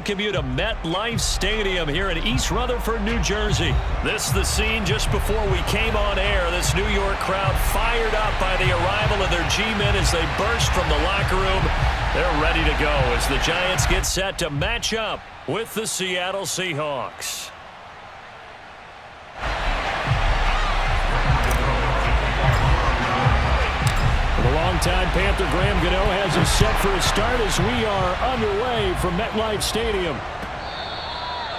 welcome you to MetLife Stadium here in East Rutherford, New Jersey. This is the scene just before we came on air. This New York crowd fired up by the arrival of their G-men as they burst from the locker room. They're ready to go as the Giants get set to match up with the Seattle Seahawks. The longtime Panther Graham Gano has us set for a start as we are underway from MetLife Stadium.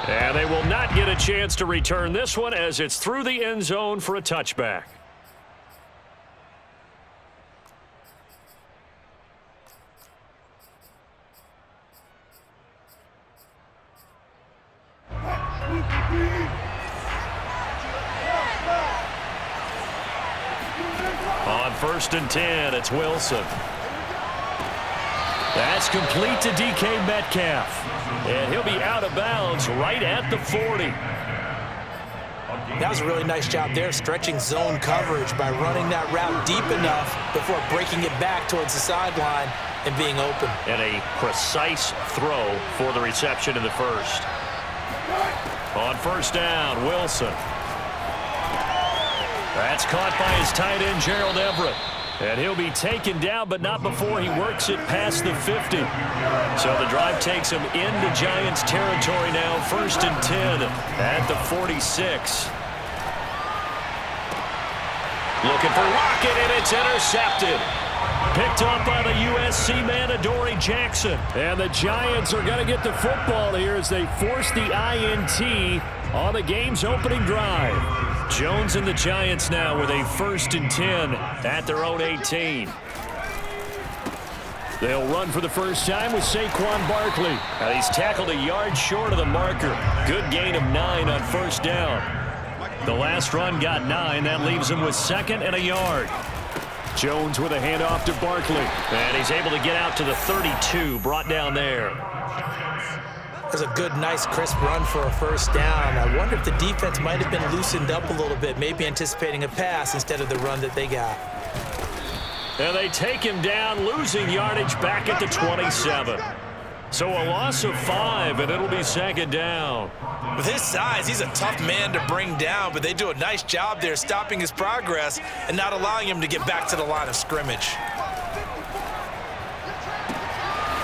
And they will not get a chance to return this one as it's through the end zone for a touchback. On 1st and 10, it's Wilson. That's complete to DK Metcalf. And he'll be out of bounds right at the 40. That was a really nice job there, stretching zone coverage by running that route deep enough before breaking it back towards the sideline and being open. And a precise throw for the reception in the first. On 1st down, Wilson. That's caught by his tight end, Gerald Everett. And he'll be taken down, but not before he works it past the 50. So the drive takes him into Giants territory now. 1st and 10 at the 46. Looking for Lockett, and it's intercepted. Picked up by the USC man, Adoree Jackson. And the Giants are going to get the football here as they force the INT on the game's opening drive. Jones and the Giants now with a 1st and 10 at their own 18. They'll run for the first time with Saquon Barkley. Now he's tackled a yard short of the marker. Good gain of 9 on 1st down. The last run got 9. That leaves him with 2nd and a yard. Jones with a handoff to Barkley. And he's able to get out to the 32, brought down there. That's a good, nice, crisp run for a 1st down. I wonder if the defense might have been loosened up a little bit, maybe anticipating a pass instead of the run that they got. And they take him down, losing yardage back at the 27. So a loss of 5, and it'll be 2nd down. With his size, he's a tough man to bring down, but they do a nice job there stopping his progress and not allowing him to get back to the line of scrimmage.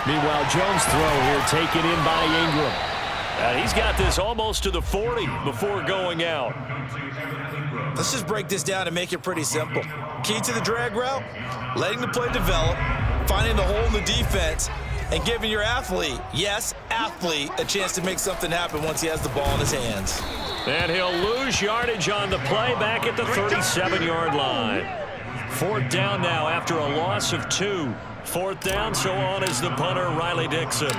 Meanwhile, Jones' throw here taken in by Ingram. And he's got this almost to the 40 before going out. Let's just break this down and make it pretty simple. Key to the drag route, letting the play develop, finding the hole in the defense, and giving your athlete, yes, athlete, a chance to make something happen once he has the ball in his hands. And he'll lose yardage on the play back at the 37-yard line. 4th down now after a loss of 2. 4th down, so on is the punter, Riley Dixon.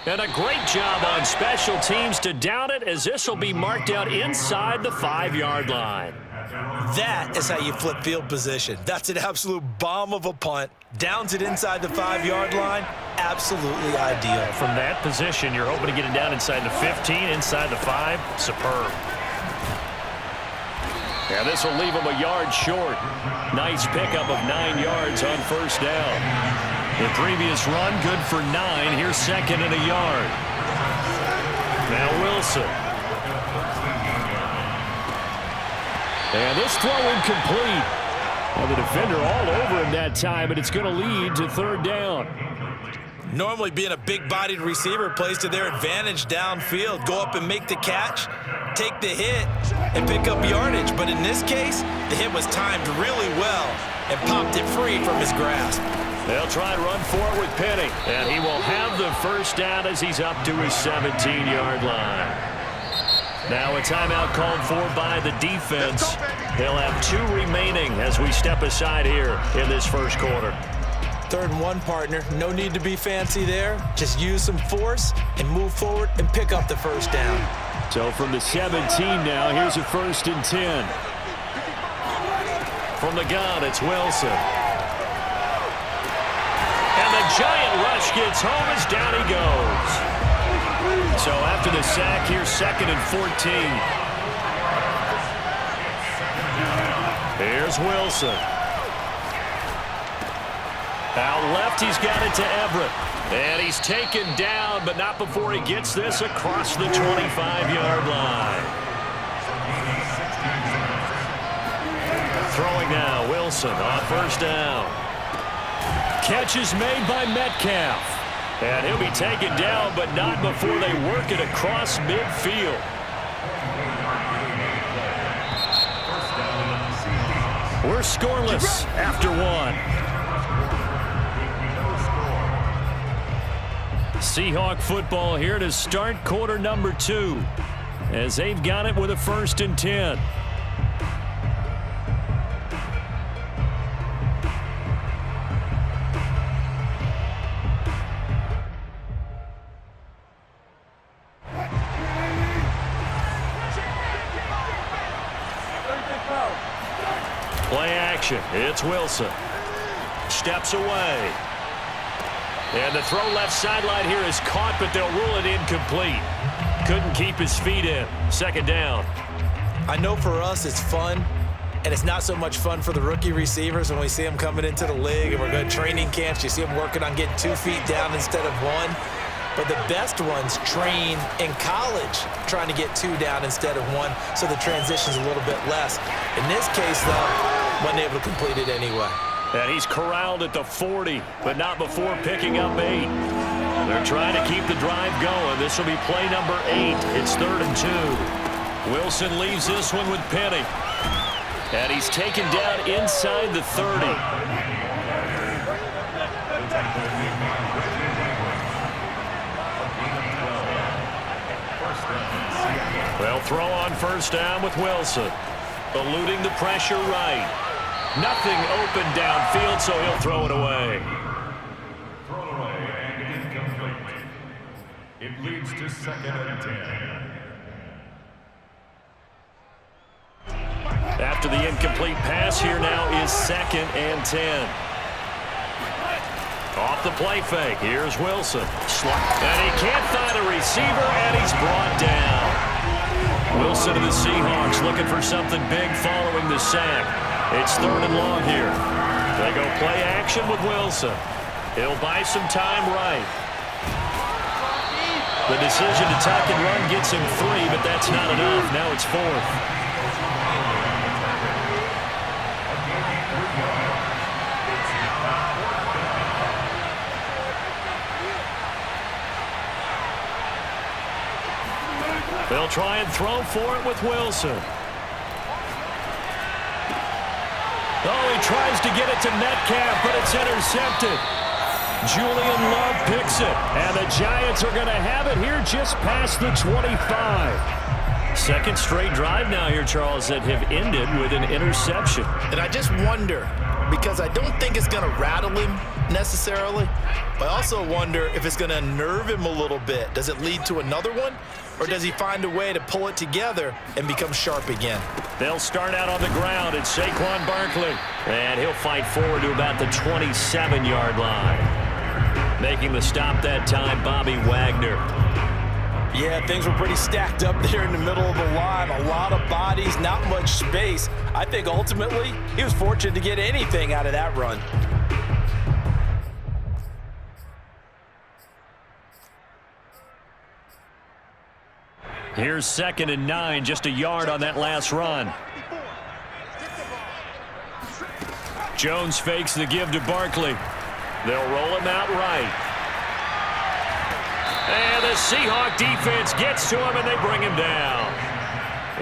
And a great job on special teams to down it, as this will be marked out inside the 5-yard line. That is how you flip field position. That's an absolute bomb of a punt. Downs it inside the 5-yard line. Absolutely ideal. From that position, you're hoping to get it down inside the 15, inside the 5. Superb. Yeah, this will leave him a yard short. Nice pickup of 9 yards on 1st down. The previous run, good for 9. Here's 2nd and a yard. Now Wilson. And this throw incomplete. Well, the defender all over him that time, and it's going to lead to 3rd down. Normally being a big-bodied receiver plays to their advantage downfield. Go up and make the catch, take the hit, and pick up yardage. But in this case, the hit was timed really well and popped it free from his grasp. They'll try and run for it with Penny. And he will have the 1st down as he's up to his 17-yard line. Now a timeout called for by the defense. They'll have 2 remaining as we step aside here in this 1st quarter. 3rd and 1, partner. No need to be fancy there. Just use some force and move forward and pick up the 1st down. So from the 17 now, here's a 1st and 10. From the gun, it's Wilson. And the giant rush gets home as down he goes. So after the sack, here's 2nd and 14. Here's Wilson. Out left, he's got it to Everett. And he's taken down, but not before he gets this across the 25-yard line. Throwing now, Wilson on first down. Catch is made by Metcalf. And he'll be taken down, but not before they work it across midfield. We're scoreless after one. Seahawk football here to start quarter number 2 as they've got it with a 1st and 10. Play action. It's Wilson. Steps away. And the throw left sideline here is caught, but they'll rule it incomplete. Couldn't keep his feet in. 2nd down. I know for us it's fun, and it's not so much fun for the rookie receivers when we see them coming into the league and we're going to training camps. You see them working on getting 2 feet down instead of 1. But the best ones train in college trying to get 2 down instead of 1, so the transition's a little bit less. In this case, though, wasn't able to complete it anyway. And he's corralled at the 40, but not before picking up 8. They're trying to keep the drive going. This will be play number 8. It's 3rd and 2. Wilson leaves this one with Penny. And he's taken down inside the 30. They'll throw on first down with Wilson. Eluding the pressure right. Nothing open downfield, so he'll throw it away. Thrown away and incomplete. It leads to 2nd and 10. After the incomplete pass, here now is 2nd and 10. Off the play fake, here's Wilson. And he can't find a receiver, and he's brought down. Wilson of the Seahawks looking for something big following the sack. It's 3rd and long here. They go play action with Wilson. He'll buy some time right. The decision to tuck and run gets him 3, but that's not enough. Now it's 4th. They'll try and throw for it with Wilson. Oh, he tries to get it to Metcalf, but it's intercepted. Julian Love picks it, and the Giants are going to have it here just past the 25. 2nd straight drive now here, Charles, that have ended with an interception. And I just wonder, because I don't think it's going to rattle him necessarily, but I also wonder if it's going to unnerve him a little bit. Does it lead to another one? Or does he find a way to pull it together and become sharp again? They'll start out on the ground. It's Saquon Barkley. And he'll fight forward to about the 27-yard line. Making the stop that time, Bobby Wagner. Yeah, things were pretty stacked up there in the middle of the line. A lot of bodies, not much space. I think ultimately he was fortunate to get anything out of that run. Here's 2nd and 9, just a yard on that last run. Jones fakes the give to Barkley. They'll roll him out right. And the Seahawk defense gets to him, and they bring him down.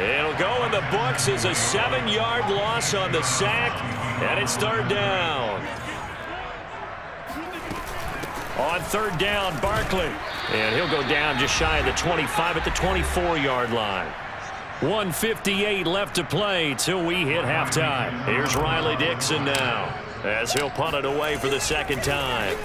It'll go in the books as a 7-yard loss on the sack, and it's 3rd down. On 3rd down, Barkley. And he'll go down just shy of the 25 at the 24-yard line. 1:58 left to play till we hit halftime. Here's Riley Dixon now as he'll punt it away for the 2nd time.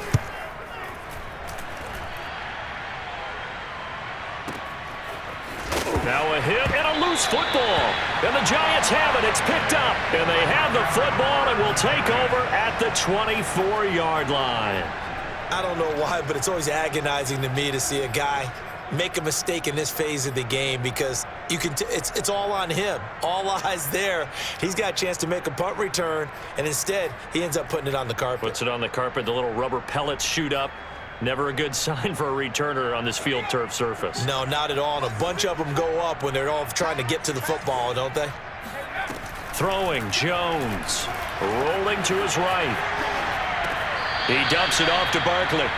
Now a hit and a loose football. And the Giants have it. It's picked up. And they have the football and will take over at the 24-yard line. I don't know why, but it's always agonizing to me to see a guy make a mistake in this phase of the game because it's all on him. All eyes there. He's got a chance to make a punt return, and instead he ends up putting it on the carpet. Puts it on the carpet. The little rubber pellets shoot up. Never a good sign for a returner on this field turf surface. No, not at all. And a bunch of them go up when they're all trying to get to the football, don't they? Throwing, Jones. Rolling to his right. He dumps it off to Barkley.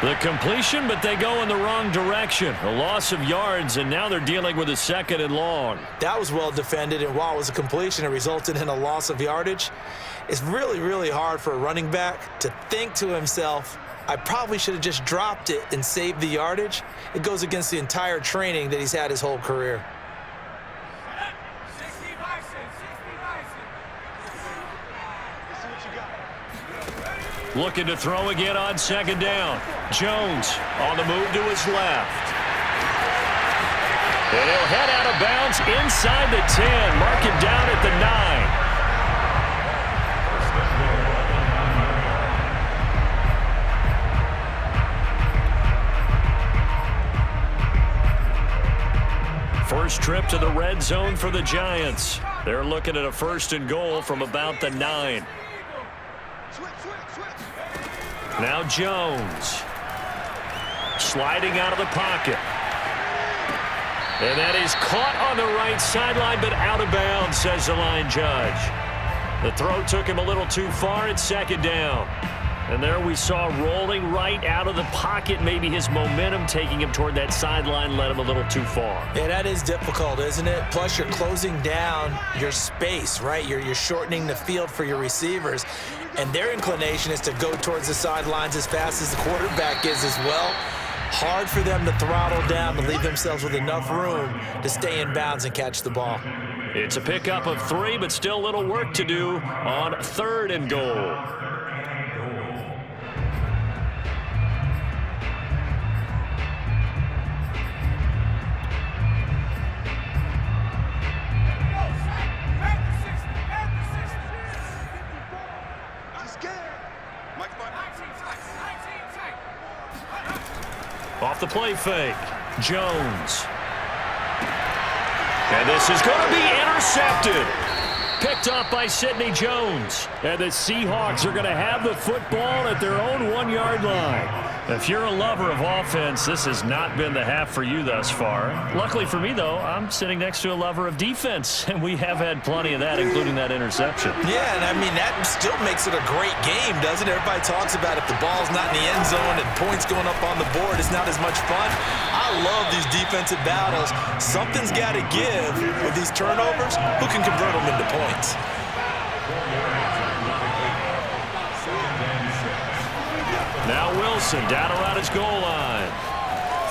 The completion, but they go in the wrong direction. A loss of yards, and now they're dealing with a 2nd and long. That was well defended, and while it was a completion, it resulted in a loss of yardage. It's really, really hard for a running back to think to himself, I probably should have just dropped it and saved the yardage. It goes against the entire training that he's had his whole career. Looking to throw again on 2nd down. Jones on the move to his left. And he'll head out of bounds inside the 10. Mark him down at the 9. First trip to the red zone for the Giants. They're looking at a 1st and goal from about the 9. Now Jones. Sliding out of the pocket. And that is caught on the right sideline, but out of bounds, says the line judge. The throw took him a little too far at 2nd down. And there we saw rolling right out of the pocket. Maybe his momentum taking him toward that sideline led him a little too far. Yeah, that is difficult, isn't it? Plus, you're closing down your space, right? You're shortening the field for your receivers. And their inclination is to go towards the sidelines as fast as the quarterback is as well. Hard for them to throttle down to leave themselves with enough room to stay in bounds and catch the ball. It's a pickup of 3, but still a little work to do on 3rd and goal. Off the play fake, Jones. And this is going to be intercepted. Picked off by Sidney Jones. And the Seahawks are going to have the football at their own 1-yard line. If you're a lover of offense, this has not been the half for you thus far. Luckily for me, though, I'm sitting next to a lover of defense, and we have had plenty of that, including that interception. Yeah, and I mean, that still makes it a great game, doesn't it? Everybody talks about if the ball's not in the end zone and points going up on the board, it's not as much fun. I love these defensive battles. Something's got to give with these turnovers. Who can convert them into points? Now Wilson down around his goal line.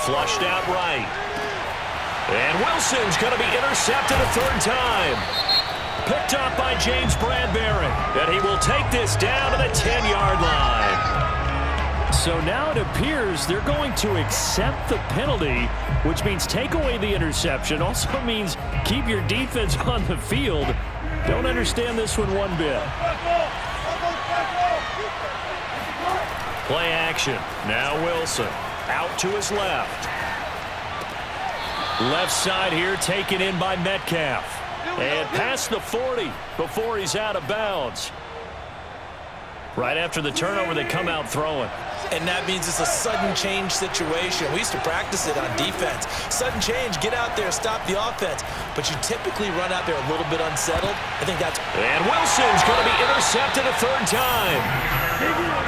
Flushed out right. And Wilson's going to be intercepted a 3rd time. Picked up by James Bradbury. And he will take this down to the 10-yard line. So now it appears they're going to accept the penalty, which means take away the interception. Also means keep your defense on the field. Don't understand this one bit. Play action. Now Wilson out to his left. Left side here taken in by Metcalf. And past the 40 before he's out of bounds. Right after the turnover, they come out throwing. And that means it's a sudden change situation. We used to practice it on defense. Sudden change, get out there, stop the offense. But you typically run out there a little bit unsettled. I think that's... And Wilson's going to be intercepted a 3rd time.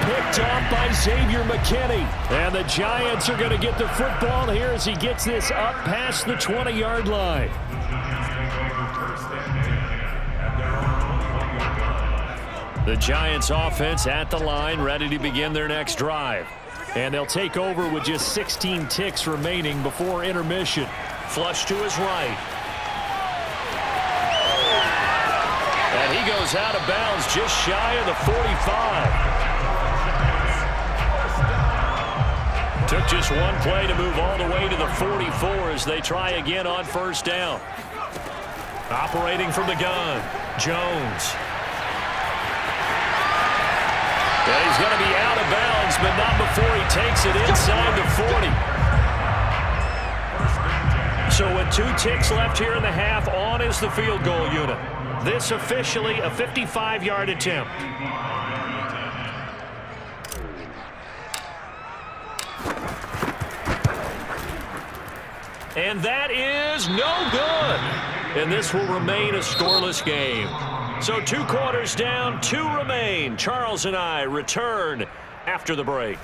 Picked off by Xavier McKinney. And the Giants are going to get the football here as he gets this up past the 20-yard line. The Giants offense at the line, ready to begin their next drive. And they'll take over with just 16 ticks remaining before intermission. Flush to his right. And he goes out of bounds just shy of the 45. Took just one play to move all the way to the 44 as they try again on 1st down. Operating from the gun, Jones. And he's going to be out of bounds, but not before he takes it inside the 40. So with 2 ticks left here in the half, on is the field goal unit. This officially a 55-yard attempt. And that is no good. And this will remain a scoreless game. So 2 quarters down, 2 remain. Charles and I return after the break.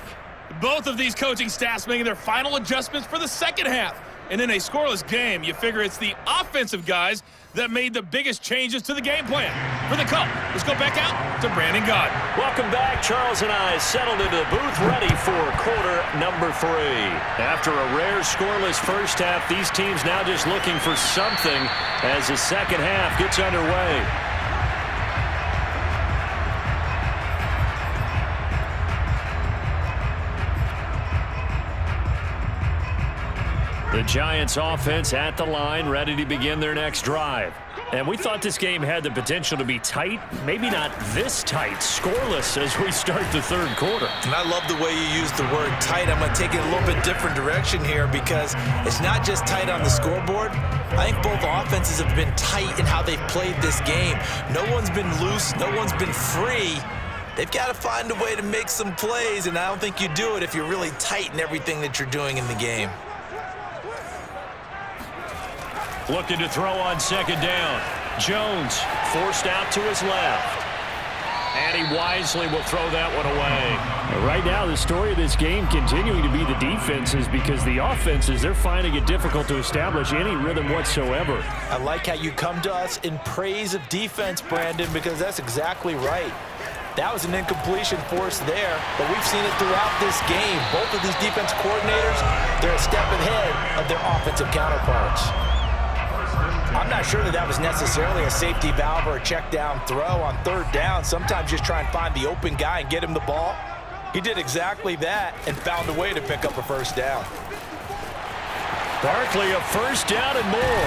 Both of these coaching staffs making their final adjustments for the second half. And in a scoreless game, you figure it's the offensive guys that made the biggest changes to the game plan. For the Cup, let's go back out to Brandon Gott. Welcome back. Charles and I settled into the booth, ready for quarter number 3. After a rare scoreless first half, these teams now just looking for something as the second half gets underway. The Giants offense at the line, ready to begin their next drive. And we thought this game had the potential to be tight, maybe not this tight, scoreless as we start the third quarter. And I love the way you use the word tight. I'm going to take it a little bit different direction here because it's not just tight on the scoreboard. I think both offenses have been tight in how they've played this game. No one's been loose. No one's been free. They've got to find a way to make some plays, and I don't think you do it if you're really tight in everything that you're doing in the game. Looking to throw on second down. Jones forced out to his left. And he wisely will throw that one away. Right now, the story of this game continuing to be the defenses because the offenses, they're finding it difficult to establish any rhythm whatsoever. I like how you come to us in praise of defense, Brandon, because that's exactly right. That was an incompletion forced there, but we've seen it throughout this game. Both of these defense coordinators, they're a step ahead of their offensive counterparts. I'm not sure that was necessarily a safety valve or a check down throw on third down. Sometimes just try and find the open guy and get him the ball. He did exactly that and found a way to pick up a first down. Barkley a first down and more.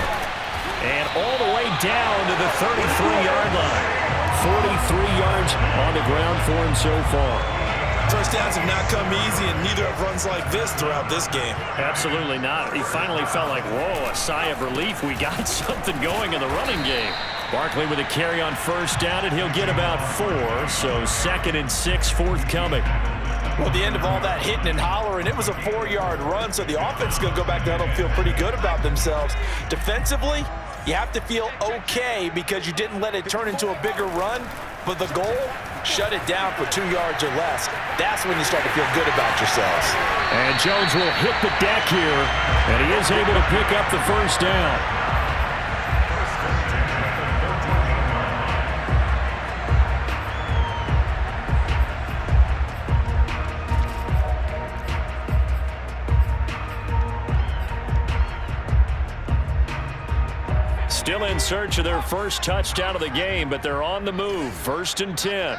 And all the way down to the 33-yard line. 43 yards on the ground for him so far. First downs have not come easy, and neither have runs like this throughout this game. Absolutely not. He finally felt like, whoa, a sigh of relief. We got something going in the running game. Barkley with a carry on first down, and he'll get about 4. So 2nd and 6 forthcoming. Well, at the end of all that hitting and hollering, it was a 4-yard run, so the offense is going to go back down and feel pretty good about themselves. Defensively, you have to feel okay because you didn't let it turn into a bigger run, but the goal, shut it down for 2 yards or less. That's when you start to feel good about yourselves. And Jones will hit the deck here, and he is able to pick up the first down. Still in search of their first touchdown of the game, but they're on the move. 1st and 10.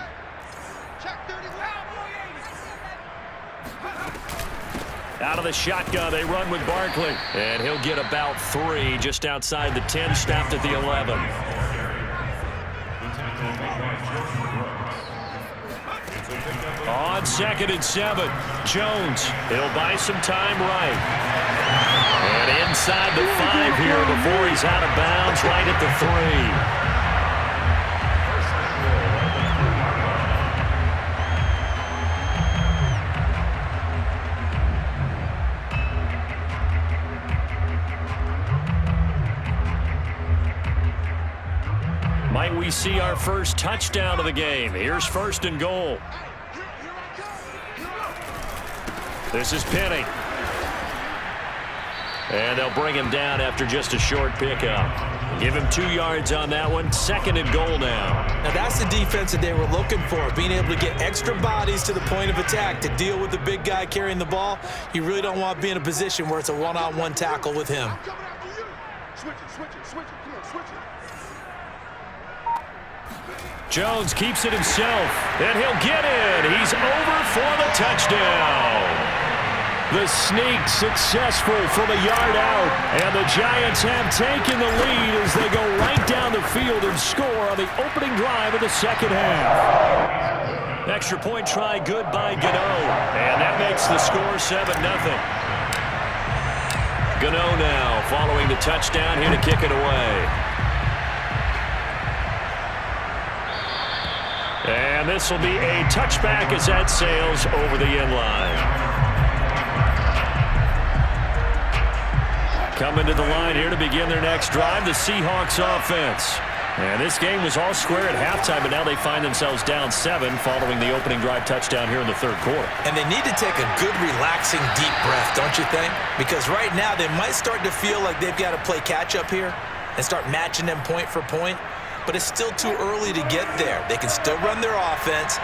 Out of the shotgun, they run with Barkley. And he'll get about 3 just outside the 10, stopped at the 11. On 2nd and 7, Jones, he'll buy some time right. And inside the 5 here before he's out of bounds, right at the 3. Might we see our first touchdown of the game? Here's 1st and goal. This is Penny. And they'll bring him down after just a short pickup. Give him 2 yards on that one. 2nd and goal now. Now that's the defense that they were looking for, being able to get extra bodies to the point of attack to deal with the big guy carrying the ball. You really don't want to be in a position where it's a one-on-one tackle with him. Jones keeps it himself, and he'll get in. He's over for the touchdown. The sneak successful from a yard out, and the Giants have taken the lead as they go right down the field and score on the opening drive of the second half. Extra point try good by Gano, and that makes the score 7-0. Gano now following the touchdown here to kick it away. And this will be a touchback as that sails over the end line. Coming to the line here to begin their next drive, the Seahawks offense. And this game was all square at halftime, but now they find themselves down 7 following the opening drive touchdown here in the third quarter. And they need to take a good, relaxing, deep breath, don't you think? Because right now they might start to feel like they've got to play catch-up here and start matching them point for point. But it's still too early to get there. They can still run their offense.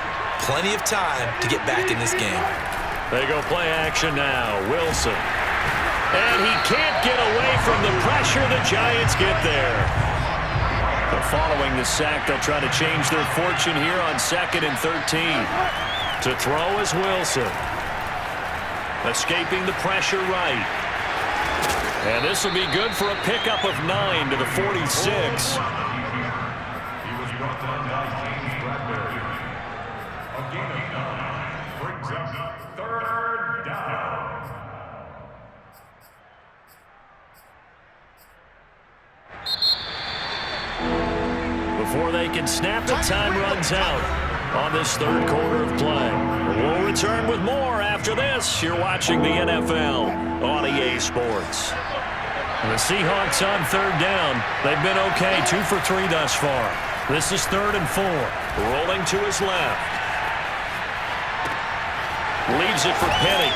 Plenty of time to get back in this game. They go play action now. Wilson. And he can't get away from the pressure. The Giants get there. But following the sack, they'll try to change their fortune here on 2nd and 13. To throw is Wilson. Escaping the pressure right. And this will be good for a pickup of 9 to the 46. Before they can snap, the time runs out on this third quarter of play. We'll return with more after this. You're watching the NFL on EA Sports. The Seahawks on third down. They've been okay, 2 for 3 thus far. This is 3rd and 4. Rolling to his left. Leaves it for Penny.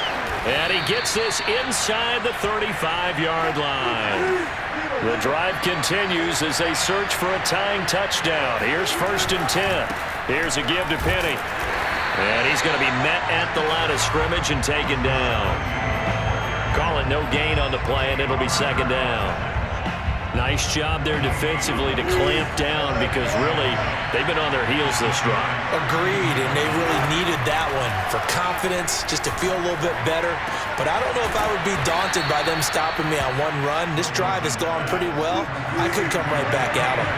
And he gets this inside the 35-yard line. The drive continues as they search for a tying touchdown. Here's 1st and 10. Here's a give to Penny. And he's going to be met at the line of scrimmage and taken down. Call it no gain on the play, and it'll be 2nd down. Nice job there defensively to clamp down because really they've been on their heels this drive. Agreed, and they really needed that one for confidence, just to feel a little bit better. But I don't know if I would be daunted by them stopping me on one run. This drive has gone pretty well. I could come right back at them.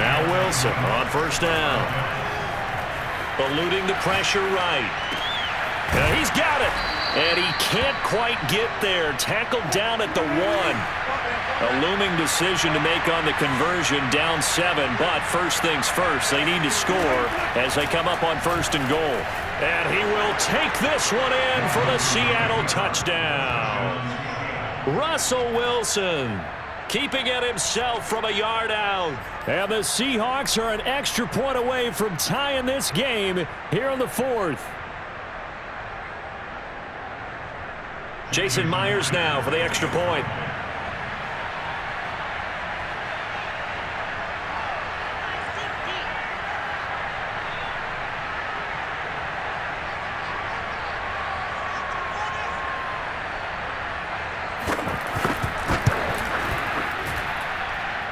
Now Wilson on 1st down. Eluding the pressure right. And he's got it. And he can't quite get there. Tackled down at the 1. A looming decision to make on the conversion, down 7. But first things first, they need to score as they come up on 1st and goal. And he will take this one in for the Seattle touchdown. Russell Wilson keeping it himself from a yard out. And the Seahawks are an extra point away from tying this game here in the 4th. Jason Myers now for the extra point.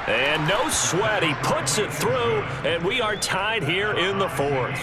And no sweat, he puts it through, and we are tied here in the 4th.